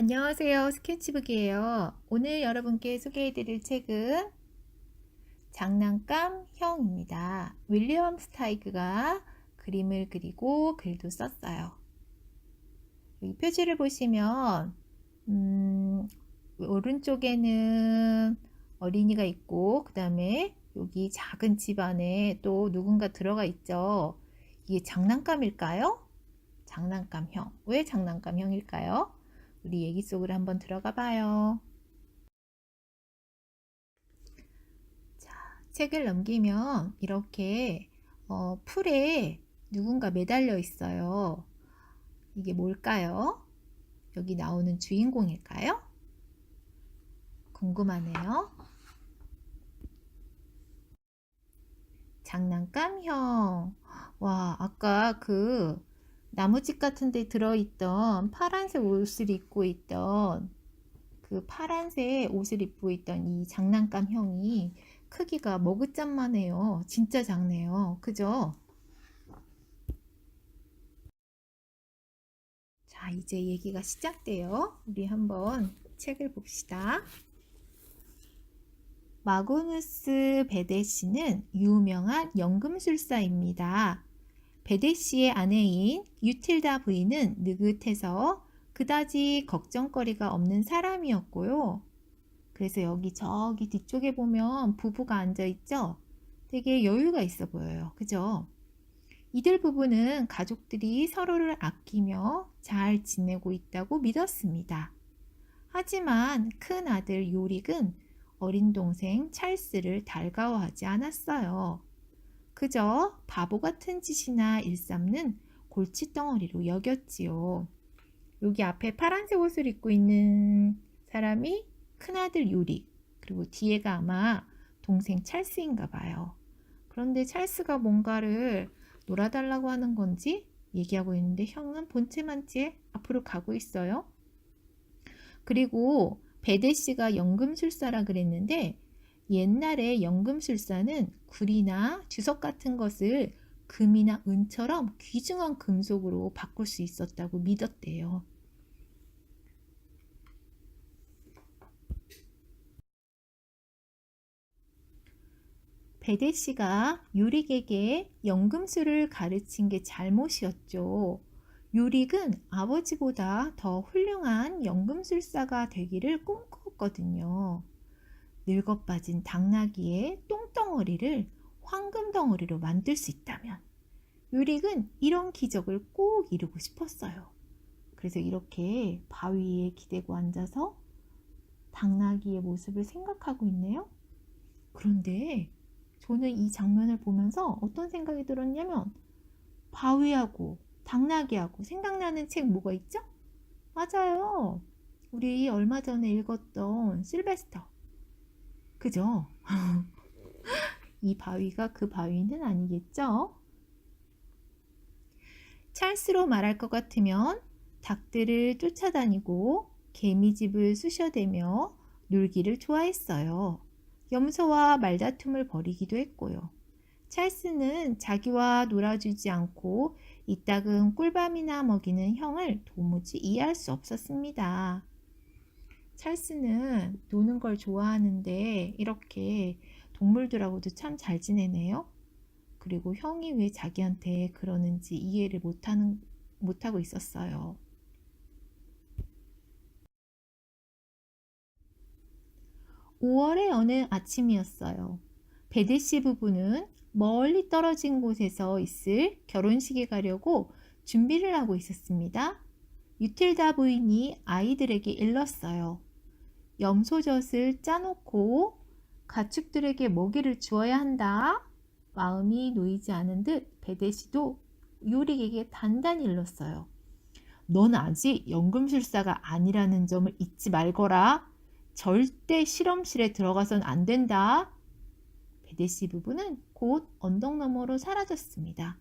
안녕하세요. 스케치북이에요. 오늘 여러분께 소개해드릴 책은 장난감형입니다. 윌리엄 스타이그가 그림을 그리고 글도 썼어요. 여기 표지를 보시면 오른쪽에는 어린이가 있고 그 다음에 여기 작은 집 안에 또 누군가 들어가 있죠. 이게 장난감일까요? 장난감형. 왜 장난감형일까요? 우리 얘기 속으로 한번 들어가 봐요. 자, 책을 넘기면 이렇게 풀에 누군가 매달려 있어요. 이게 뭘까요? 여기 나오는 주인공일까요? 궁금하네요. 장난감형. 와, 아까 그 나무집 같은 데 들어있던 파란색 옷을 입고 있던 그 파란색 옷을 입고 있던 이 장난감형이 크기가 머그잔만 해요. 진짜 작네요. 그죠? 자, 이제 얘기가 시작돼요. 우리 한번 책을 봅시다. 마그누스 베데시는 유명한 연금술사입니다. 베데시의 아내인 유틸다 부인은 느긋해서 그다지 걱정거리가 없는 사람이었고요. 그래서 여기 저기 뒤쪽에 보면 부부가 앉아있죠? 되게 여유가 있어 보여요. 그죠? 이들 부부는 가족들이 서로를 아끼며 잘 지내고 있다고 믿었습니다. 하지만 큰 아들 요릭은 어린 동생 찰스를 달가워하지 않았어요. 그저 바보 같은 짓이나 일삼는 골칫덩어리로 여겼지요. 여기 앞에 파란색 옷을 입고 있는 사람이 큰아들 요릭, 그리고 뒤에가 아마 동생 찰스인가 봐요. 그런데 찰스가 뭔가를 놀아달라고 하는 건지 얘기하고 있는데 형은 본체만치에 앞으로 가고 있어요. 그리고 베데 씨가 연금술사라 그랬는데 옛날에 연금술사는 굴이나 주석 같은 것을 금이나 은처럼 귀중한 금속으로 바꿀 수 있었다고 믿었대요. 베데 씨가 요릭에게 연금술을 가르친 게 잘못이었죠. 요릭은 아버지보다 더 훌륭한 연금술사가 되기를 꿈꾸었거든요. 늙어빠진 당나귀의 똥덩어리를 황금덩어리로 만들 수 있다면 요릭은 이런 기적을 꼭 이루고 싶었어요. 그래서 이렇게 바위에 기대고 앉아서 당나귀의 모습을 생각하고 있네요. 그런데 저는 이 장면을 보면서 어떤 생각이 들었냐면 바위하고 당나귀하고 생각나는 책 뭐가 있죠? 맞아요. 우리 얼마 전에 읽었던 실베스터. 그죠? 이 바위가 그 바위는 아니겠죠? 찰스로 말할 것 같으면 닭들을 쫓아다니고 개미집을 쑤셔대며 놀기를 좋아했어요. 염소와 말다툼을 벌이기도 했고요. 찰스는 자기와 놀아주지 않고 이따금 꿀밤이나 먹이는 형을 도무지 이해할 수 없었습니다. 찰스는 노는 걸 좋아하는데 이렇게 동물들하고도 참 잘 지내네요. 그리고 형이 왜 자기한테 그러는지 이해를 못하고 있었어요. 5월의 어느 아침이었어요. 베데시 부부는 멀리 떨어진 곳에서 있을 결혼식에 가려고 준비를 하고 있었습니다. 유틸다 부인이 아이들에게 일렀어요. 염소젖을 짜놓고 가축들에게 먹이를 주어야 한다. 마음이 놓이지 않은 듯 베데시도 요릭에게 단단히 일렀어요. 넌 아직 연금술사가 아니라는 점을 잊지 말거라. 절대 실험실에 들어가선 안 된다. 베데시 부부는 곧 언덕 너머로 사라졌습니다.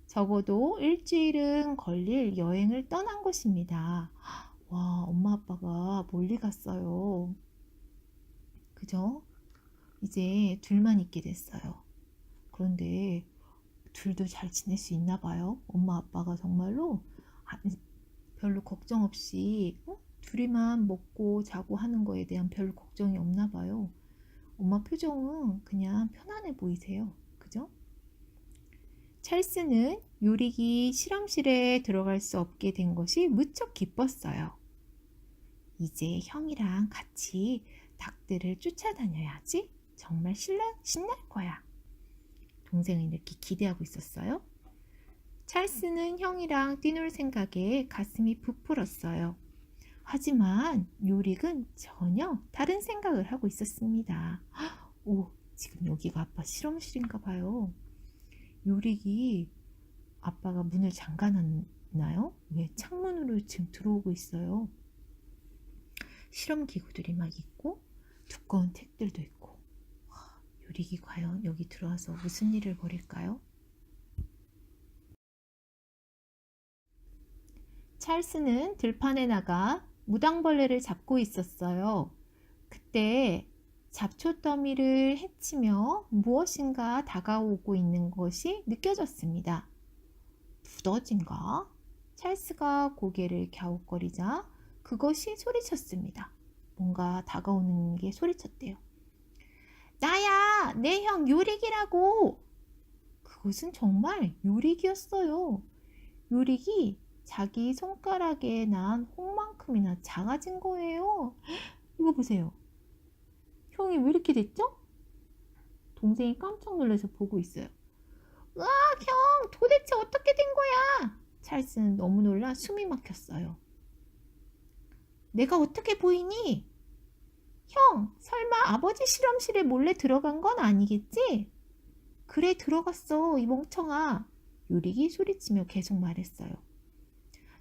적어도 일주일은 걸릴 여행을 떠난 것입니다. 와, 엄마 아빠가 멀리 갔어요. 그죠? 이제 둘만 있게 됐어요. 그런데 둘도 잘 지낼 수 있나 봐요. 엄마 아빠가 정말로 별로 걱정 없이 둘이만 먹고 자고 하는 거에 대한 별 걱정이 없나 봐요. 엄마 표정은 그냥 편안해 보이세요. 그죠? 찰스는 요리기 실험실에 들어갈 수 없게 된 것이 무척 기뻤어요. 이제 형이랑 같이 닭들을 쫓아다녀야지. 정말 신날 거야. 동생은 이렇게 기대하고 있었어요. 찰스는 형이랑 뛰놀 생각에 가슴이 부풀었어요. 하지만 요릭은 전혀 다른 생각을 하고 있었습니다. 오, 지금 여기가 아빠 실험실인가 봐요. 요릭이 아빠가 문을 잠가놨나요? 왜 창문으로 지금 들어오고 있어요? 실험 기구들이 막 있고 두꺼운 책들도 있고. 요릭이 과연 여기 들어와서 무슨 일을 벌일까요? 찰스는 들판에 나가 무당벌레를 잡고 있었어요. 그때 잡초 더미를 헤치며 무엇인가 다가오고 있는 것이 느껴졌습니다. 두더지인가? 찰스가 고개를 갸웃거리자 그것이 소리쳤습니다. 뭔가 다가오는 게 소리쳤대요. 나야! 내 형 요릭이라고! 그것은 정말 요릭이었어요. 요릭이 자기 손가락에 난 홍만큼이나 작아진 거예요. 이거 보세요. 형이 왜 이렇게 됐죠? 동생이 깜짝 놀라서 보고 있어요. 으악, 형! 도대체 어떻게 된 거야? 찰스는 너무 놀라 숨이 막혔어요. 내가 어떻게 보이니? 형, 설마 아버지 실험실에 몰래 들어간 건 아니겠지? 그래, 들어갔어, 이 멍청아. 요릭이 소리치며 계속 말했어요.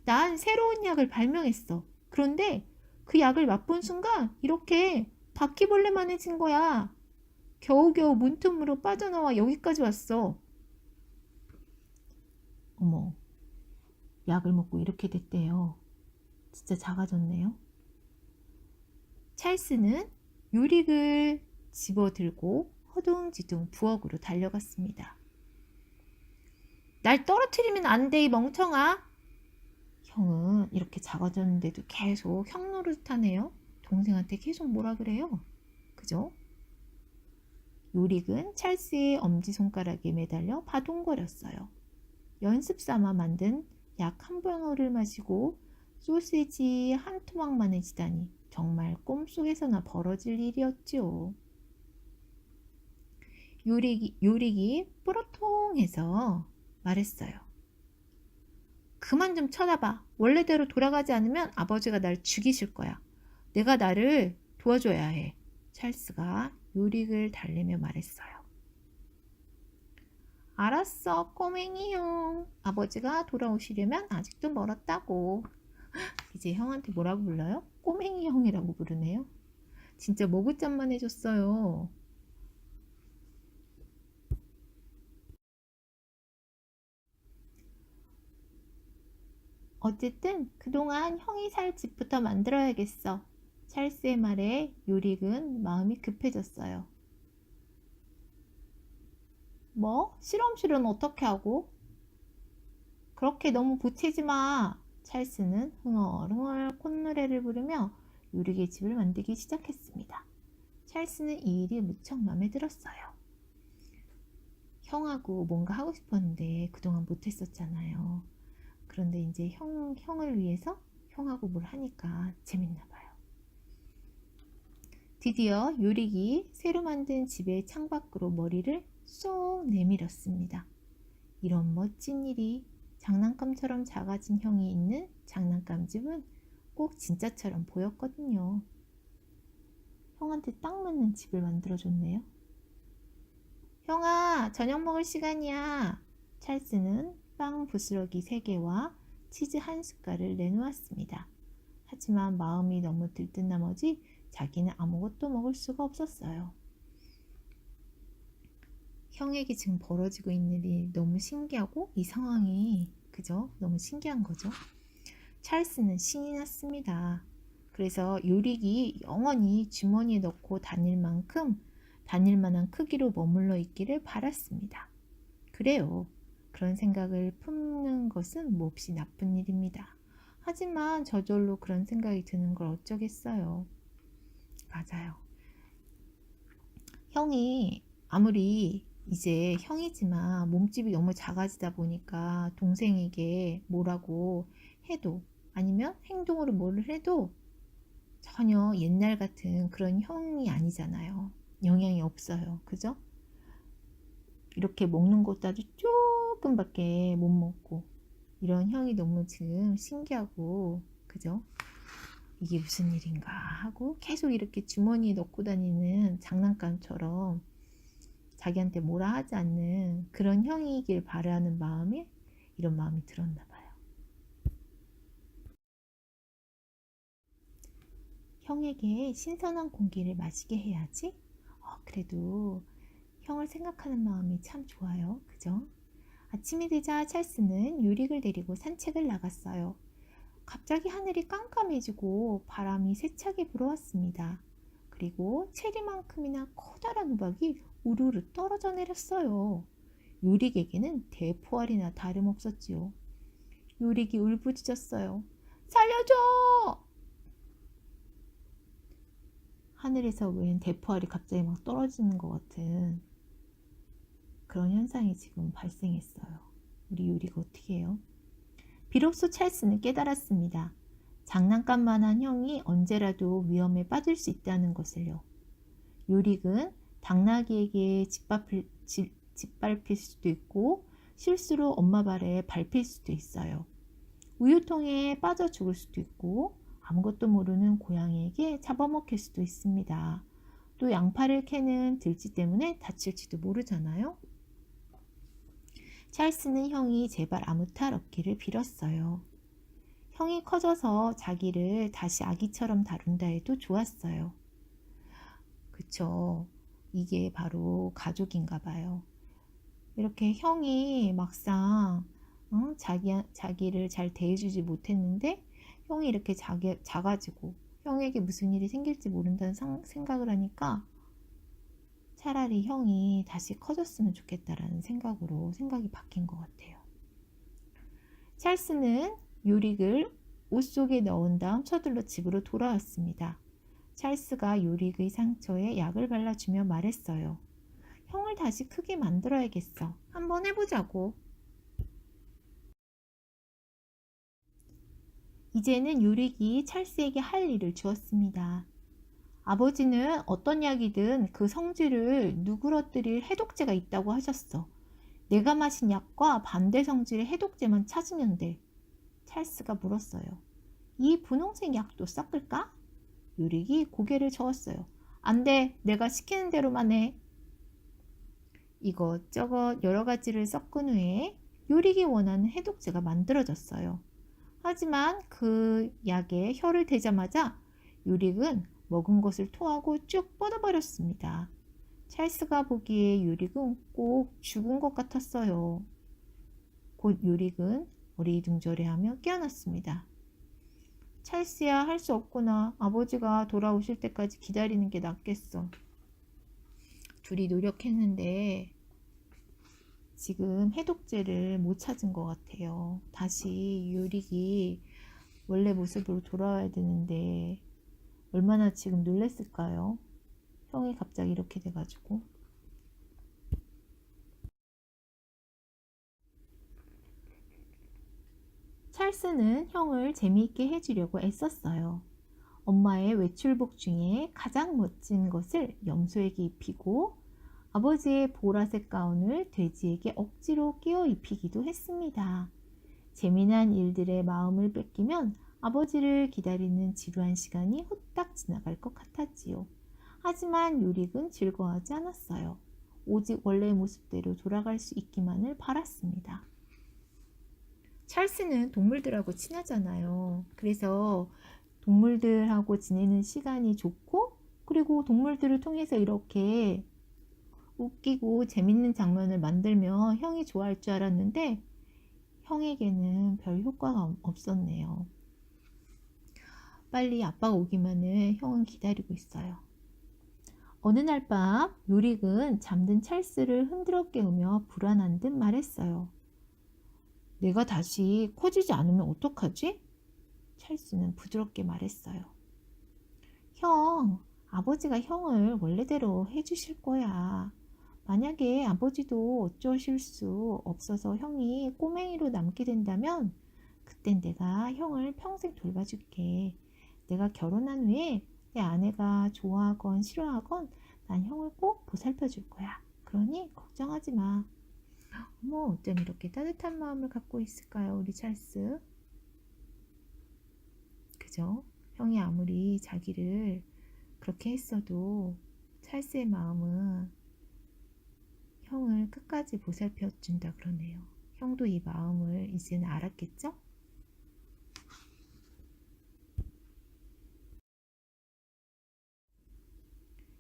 난 새로운 약을 발명했어. 그런데 그 약을 맛본 순간 이렇게 바퀴벌레만해진 거야. 겨우겨우 문틈으로 빠져나와 여기까지 왔어. 어머, 약을 먹고 이렇게 됐대요. 진짜 작아졌네요. 찰스는 요릭을 집어들고 허둥지둥 부엌으로 달려갔습니다. 날 떨어뜨리면 안 돼, 이 멍청아. 형은 이렇게 작아졌는데도 계속 형 노릇하네요. 동생한테 계속 뭐라 그래요? 그죠? 요릭은 찰스의 엄지손가락에 매달려 바동거렸어요. 연습 삼아 만든 약 한 방울을 마시고 소시지 한 토막만해지다니 정말 꿈속에서나 벌어질 일이었지요. 요릭이 뿌러통해서 말했어요. 그만 좀 쳐다봐. 원래대로 돌아가지 않으면 아버지가 날 죽이실 거야. 내가 나를 도와줘야 해. 찰스가 요릭을 달래며 말했어요. 알았어, 꼬맹이 형. 아버지가 돌아오시려면 아직도 멀었다고. 이제 형한테 뭐라고 불러요? 꼬맹이 형이라고 부르네요. 진짜 머그짠만 해줬어요. 어쨌든 그동안 형이 살 집부터 만들어야겠어. 찰스의 말에 요릭은 마음이 급해졌어요. 뭐? 실험실은 어떻게 하고? 그렇게 너무 보채지 마. 찰스는 흥얼흥얼 콧노래를 부르며 요릭의 집을 만들기 시작했습니다. 찰스는 이 일이 무척 마음에 들었어요. 형하고 뭔가 하고 싶었는데 그동안 못했었잖아요. 그런데 이제 형을 위해서 형하고 뭘 하니까 재밌나 봐요. 드디어 요릭이 새로 만든 집의 창밖으로 머리를 쏙 내밀었습니다. 이런 멋진 일이 장난감처럼 작아진 형이 있는 장난감 집은 꼭 진짜처럼 보였거든요. 형한테 딱 맞는 집을 만들어줬네요. 형아, 저녁 먹을 시간이야. 찰스는 빵 부스러기 3개와 치즈 1숟갈을 내놓았습니다. 하지만 마음이 너무 들뜬 나머지 자기는 아무것도 먹을 수가 없었어요. 형에게 지금 벌어지고 있는 일이 너무 신기하고 이 상황이 그죠? 너무 신기한 거죠. 찰스는 신이 났습니다. 그래서 요릭이 영원히 주머니에 넣고 다닐 만한 크기로 머물러 있기를 바랐습니다. 그래요. 그런 생각을 품는 것은 몹시 나쁜 일입니다. 하지만 저절로 그런 생각이 드는 걸 어쩌겠어요. 맞아요. 형이 아무리 이제 형이지만 몸집이 너무 작아지다 보니까 동생에게 뭐라고 해도 아니면 행동으로 뭐를 해도 전혀 옛날 같은 그런 형이 아니잖아요. 영향이 없어요. 그죠? 이렇게 먹는 것도 아주 조금밖에 못 먹고 이런 형이 너무 지금 신기하고 그죠? 이게 무슨 일인가 하고 계속 이렇게 주머니에 넣고 다니는 장난감처럼 자기한테 뭐라 하지 않는 그런 형이길 바라는 마음에 이런 마음이 들었나 봐요. 형에게 신선한 공기를 마시게 해야지. 그래도 형을 생각하는 마음이 참 좋아요. 그죠? 아침이 되자 찰스는 유릭을 데리고 산책을 나갔어요. 갑자기 하늘이 깜깜해지고 바람이 세차게 불어왔습니다. 그리고 체리만큼이나 커다란 우박이 우르르 떨어져 내렸어요. 유릭에게는 대포알이나 다름없었지요. 유릭이 울부짖었어요. 살려줘! 하늘에서 웬 대포알이 갑자기 막 떨어지는 것 같은 그런 현상이 지금 발생했어요. 우리 유리가 어떻게 해요? 비로소 찰스는 깨달았습니다. 장난감만한 형이 언제라도 위험에 빠질 수 있다는 것을요. 유릭은 당나귀에게 짓밟힐 수도 있고 실수로 엄마 발에 밟힐 수도 있어요. 우유통에 빠져 죽을 수도 있고 아무것도 모르는 고양이에게 잡아먹힐 수도 있습니다. 또 양파를 캐는 들쥐 때문에 다칠지도 모르잖아요. 찰스는 형이 제발 아무 탈 없기를 빌었어요. 형이 커져서 자기를 다시 아기처럼 다룬다 해도 좋았어요. 그쵸? 이게 바로 가족인가 봐요. 이렇게 형이 막상 자기를 잘 대해주지 못했는데 형이 이렇게 작아지고 형에게 무슨 일이 생길지 모른다는 생각을 하니까 차라리 형이 다시 커졌으면 좋겠다라는 생각이 바뀐 것 같아요. 찰스는 요릭을 옷 속에 넣은 다음 서둘러 집으로 돌아왔습니다. 찰스가 요릭의 상처에 약을 발라주며 말했어요. 형을 다시 크게 만들어야겠어. 한번 해보자고. 이제는 요릭이 찰스에게 할 일을 주었습니다. 아버지는 어떤 약이든 그 성질을 누그러뜨릴 해독제가 있다고 하셨어. 내가 마신 약과 반대 성질의 해독제만 찾으면 돼. 찰스가 물었어요. 이 분홍색 약도 섞을까? 요릭이 고개를 저었어요. 안 돼. 내가 시키는 대로만 해. 이것저것 여러 가지를 섞은 후에 요릭이 원하는 해독제가 만들어졌어요. 하지만 그 약에 혀를 대자마자 요릭은 먹은 것을 토하고 쭉 뻗어버렸습니다. 찰스가 보기에 요릭은 꼭 죽은 것 같았어요. 곧 요릭은 어리둥절해하며 깨어났습니다. 찰스야, 할 수 없구나. 아버지가 돌아오실 때까지 기다리는 게 낫겠어. 둘이 노력했는데 지금 해독제를 못 찾은 것 같아요. 다시 요릭이 원래 모습으로 돌아와야 되는데 얼마나 지금 놀랬을까요? 형이 갑자기 이렇게 돼가지고. 찰스는 형을 재미있게 해주려고 애썼어요. 엄마의 외출복 중에 가장 멋진 것을 염소에게 입히고 아버지의 보라색 가운을 돼지에게 억지로 끼워 입히기도 했습니다. 재미난 일들의 마음을 뺏기면 아버지를 기다리는 지루한 시간이 후딱 지나갈 것 같았지요. 하지만 요릭은 즐거워하지 않았어요. 오직 원래의 모습대로 돌아갈 수 있기만을 바랐습니다. 찰스는 동물들하고 친하잖아요. 그래서 동물들하고 지내는 시간이 좋고 그리고 동물들을 통해서 이렇게 웃기고 재밌는 장면을 만들면 형이 좋아할 줄 알았는데 형에게는 별 효과가 없었네요. 빨리 아빠가 오기만을 형은 기다리고 있어요. 어느 날 밤 요릭은 잠든 찰스를 흔들어 깨우며 불안한 듯 말했어요. 내가 다시 커지지 않으면 어떡하지? 찰스는 부드럽게 말했어요. 형, 아버지가 형을 원래대로 해주실 거야. 만약에 아버지도 어쩌실 수 없어서 형이 꼬맹이로 남게 된다면 그땐 내가 형을 평생 돌봐줄게. 내가 결혼한 후에 내 아내가 좋아하건 싫어하건 난 형을 꼭 보살펴 줄 거야. 그러니 걱정하지 마. 어머, 어쩜 이렇게 따뜻한 마음을 갖고 있을까요, 우리 찰스? 그죠? 형이 아무리 자기를 그렇게 했어도 찰스의 마음은 형을 끝까지 보살펴 준다 그러네요. 형도 이 마음을 이제는 알았겠죠?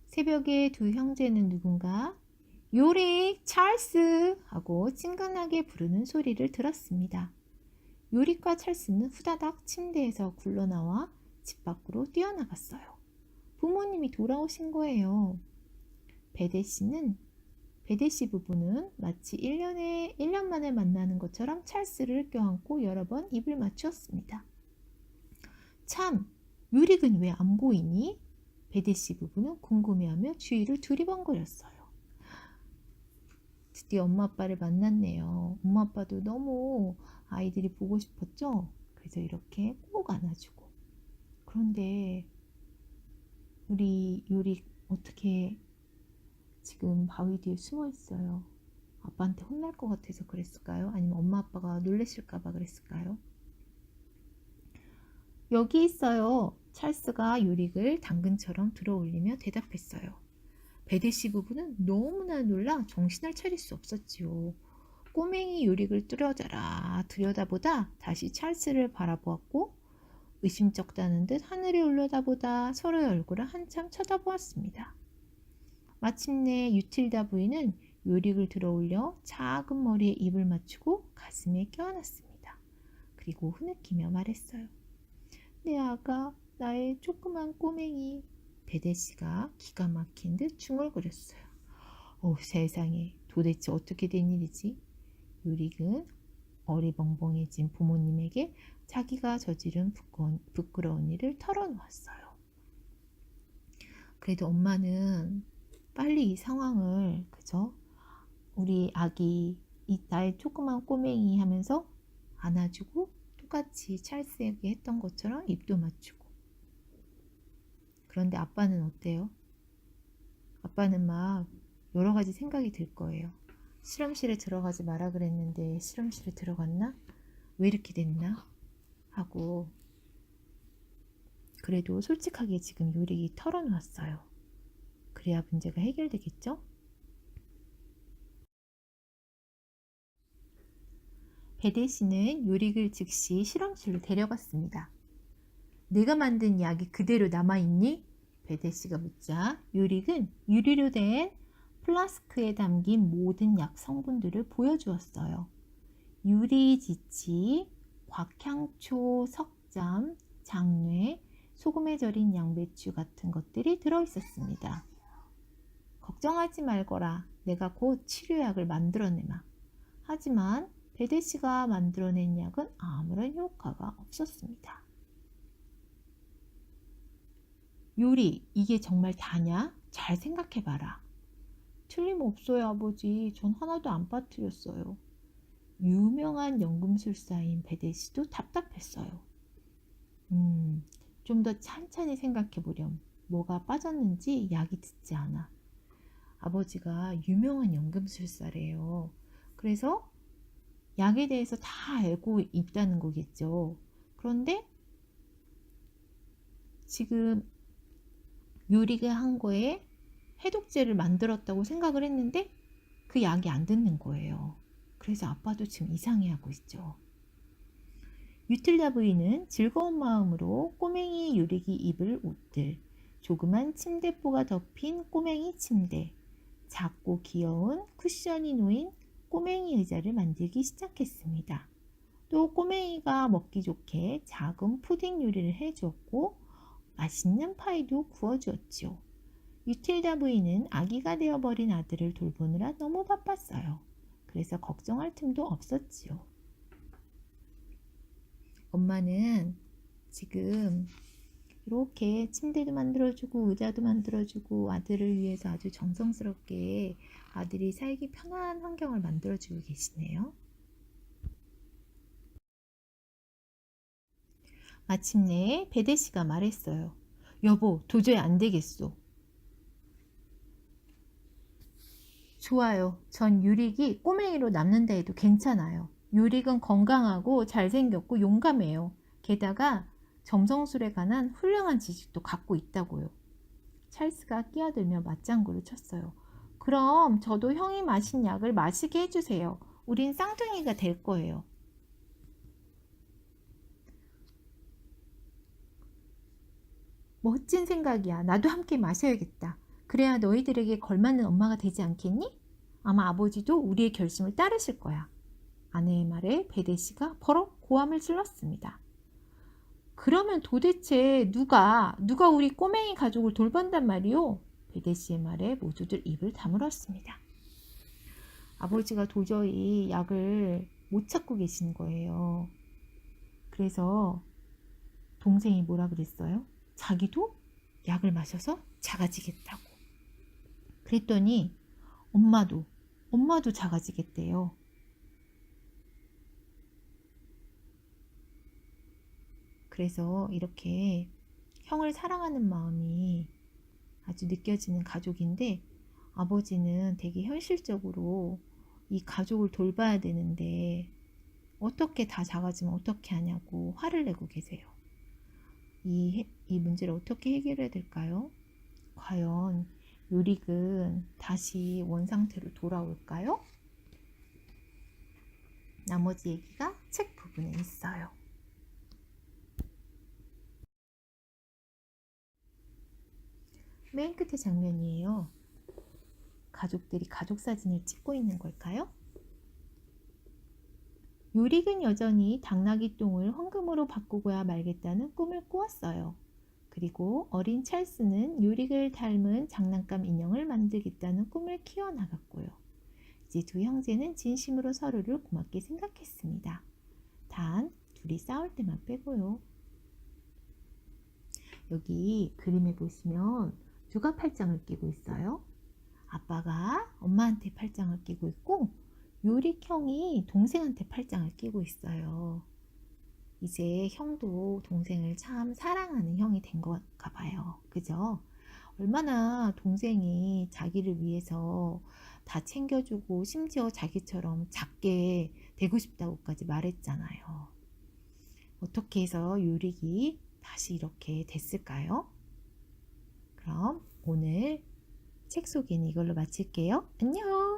새벽에 두 형제는 누군가 요릭, 찰스 하고 친근하게 부르는 소리를 들었습니다. 요릭과 찰스는 후다닥 침대에서 굴러나와 집 밖으로 뛰어나갔어요. 부모님이 돌아오신 거예요. 베데 씨 부부는 마치 1년 만에 만나는 것처럼 찰스를 껴안고 여러 번 입을 맞추었습니다. 참, 요릭은 왜 안 보이니? 베데 씨 부부는 궁금해하며 주위를 두리번거렸어요. 드디어 엄마 아빠를 만났네요. 엄마 아빠도 너무 아이들이 보고 싶었죠? 그래서 이렇게 꼭 안아주고. 그런데 우리 요리 어떻게 지금 바위 뒤에 숨어 있어요? 아빠한테 혼날 것 같아서 그랬을까요? 아니면 엄마 아빠가 놀라실까봐 그랬을까요? 여기 있어요. 찰스가 요릭을 당근처럼 들어올리며 대답했어요. 베데시 부부는 너무나 놀라 정신을 차릴 수 없었지요. 꼬맹이 요릭을 뚫어져라 들여다보다 다시 찰스를 바라보았고 의심쩍다는 듯 하늘을 올려다보다 서로의 얼굴을 한참 쳐다보았습니다. 마침내 유틸다 부인은 요릭을 들어올려 작은 머리에 입을 맞추고 가슴에 껴안았습니다. 그리고 흐느끼며 말했어요. 내 아가, 나의 조그만 꼬맹이. 베데씨가 기가 막힌 듯 중얼거렸어요. 세상에, 도대체 어떻게 된 일이지? 요릭은 어리벙벙해진 부모님에게 자기가 저지른 부끄러운 일을 털어놓았어요. 그래도 엄마는 빨리 이 상황을, 그죠? 우리 아기, 나의 조그만 꼬맹이 하면서 안아주고 똑같이 찰스에게 했던 것처럼 입도 맞추고. 그런데 아빠는 어때요? 아빠는 막 여러 가지 생각이 들 거예요. 실험실에 들어가지 마라 그랬는데 실험실에 들어갔나? 왜 이렇게 됐나? 하고. 그래도 솔직하게 지금 요릭이 털어놓았어요. 그래야 문제가 해결되겠죠? 베데 씨는 요릭을 즉시 실험실로 데려갔습니다. 내가 만든 약이 그대로 남아있니? 베데 씨가 묻자 요릭은 유리로 된 플라스크에 담긴 모든 약 성분들을 보여주었어요. 유리지치, 곽향초, 석잠, 장뇌, 소금에 절인 양배추 같은 것들이 들어있었습니다. 걱정하지 말거라. 내가 곧 치료약을 만들어내마. 하지만 베데 씨가 만들어낸 약은 아무런 효과가 없었습니다. 요리, 이게 정말 다냐? 잘 생각해봐라. 틀림없어요, 아버지. 전 하나도 안 빠뜨렸어요. 유명한 연금술사인 베데 씨도 답답했어요. 좀 더 찬찬히 생각해보렴. 뭐가 빠졌는지 약이 듣지 않아. 아버지가 유명한 연금술사래요. 그래서 약에 대해서 다 알고 있다는 거겠죠. 그런데 지금 요리가 한 거에 해독제를 만들었다고 생각을 했는데 그 약이 안 듣는 거예요. 그래서 아빠도 지금 이상해하고 있죠. 유틸다 부인은 즐거운 마음으로 꼬맹이 요리기 입을 옷들, 조그만 침대포가 덮인 꼬맹이 침대, 작고 귀여운 쿠션이 놓인 꼬맹이 의자를 만들기 시작했습니다. 또 꼬맹이가 먹기 좋게 작은 푸딩 요리를 해주었고 맛있는 파이도 구워주었지요. 유틸다 부인은 아기가 되어버린 아들을 돌보느라 너무 바빴어요. 그래서 걱정할 틈도 없었지요. 엄마는 지금 이렇게 침대도 만들어주고 의자도 만들어주고 아들을 위해서 아주 정성스럽게 아들이 살기 편한 환경을 만들어주고 계시네요. 마침내 베데 씨가 말했어요. 여보, 도저히 안 되겠소. 좋아요. 전 유릭이 꼬맹이로 남는다 해도 괜찮아요. 유릭은 건강하고 잘생겼고 용감해요. 게다가 점성술에 관한 훌륭한 지식도 갖고 있다고요. 찰스가 끼어들며 맞장구를 쳤어요. 그럼 저도 형이 마신 약을 마시게 해주세요. 우린 쌍둥이가 될 거예요. 멋진 생각이야. 나도 함께 마셔야겠다. 그래야 너희들에게 걸맞는 엄마가 되지 않겠니? 아마 아버지도 우리의 결심을 따르실 거야. 아내의 말에 베데 씨가 버럭 고함을 질렀습니다. 그러면 도대체 누가 우리 꼬맹이 가족을 돌본단 말이오? 베데 씨의 말에 모두들 입을 다물었습니다. 아버지가 도저히 약을 못 찾고 계신 거예요. 그래서 동생이 뭐라 그랬어요? 자기도 약을 마셔서 작아지겠다고. 그랬더니 엄마도 작아지겠대요. 그래서 이렇게 형을 사랑하는 마음이 아주 느껴지는 가족인데 아버지는 되게 현실적으로 이 가족을 돌봐야 되는데 어떻게 다 작아지면 어떻게 하냐고 화를 내고 계세요. 이 문제를 어떻게 해결해야 될까요? 과연 요릭은 다시 원상태로 돌아올까요? 나머지 얘기가 책 부분에 있어요. 맨 끝의 장면이에요. 가족들이 가족 사진을 찍고 있는 걸까요? 요릭은 여전히 당나귀 똥을 황금으로 바꾸고야 말겠다는 꿈을 꾸었어요. 그리고 어린 찰스는 요릭을 닮은 장난감 인형을 만들겠다는 꿈을 키워나갔고요. 이제 두 형제는 진심으로 서로를 고맙게 생각했습니다. 단 둘이 싸울 때만 빼고요. 여기 그림에 보시면 누가 팔짱을 끼고 있어요? 아빠가 엄마한테 팔짱을 끼고 있고 요릭 형이 동생한테 팔짱을 끼고 있어요. 이제 형도 동생을 참 사랑하는 형이 된 건가 봐요. 그죠? 얼마나 동생이 자기를 위해서 다 챙겨주고 심지어 자기처럼 작게 되고 싶다고까지 말했잖아요. 어떻게 해서 요릭이 다시 이렇게 됐을까요? 그럼 오늘 책 소개는 이걸로 마칠게요. 안녕!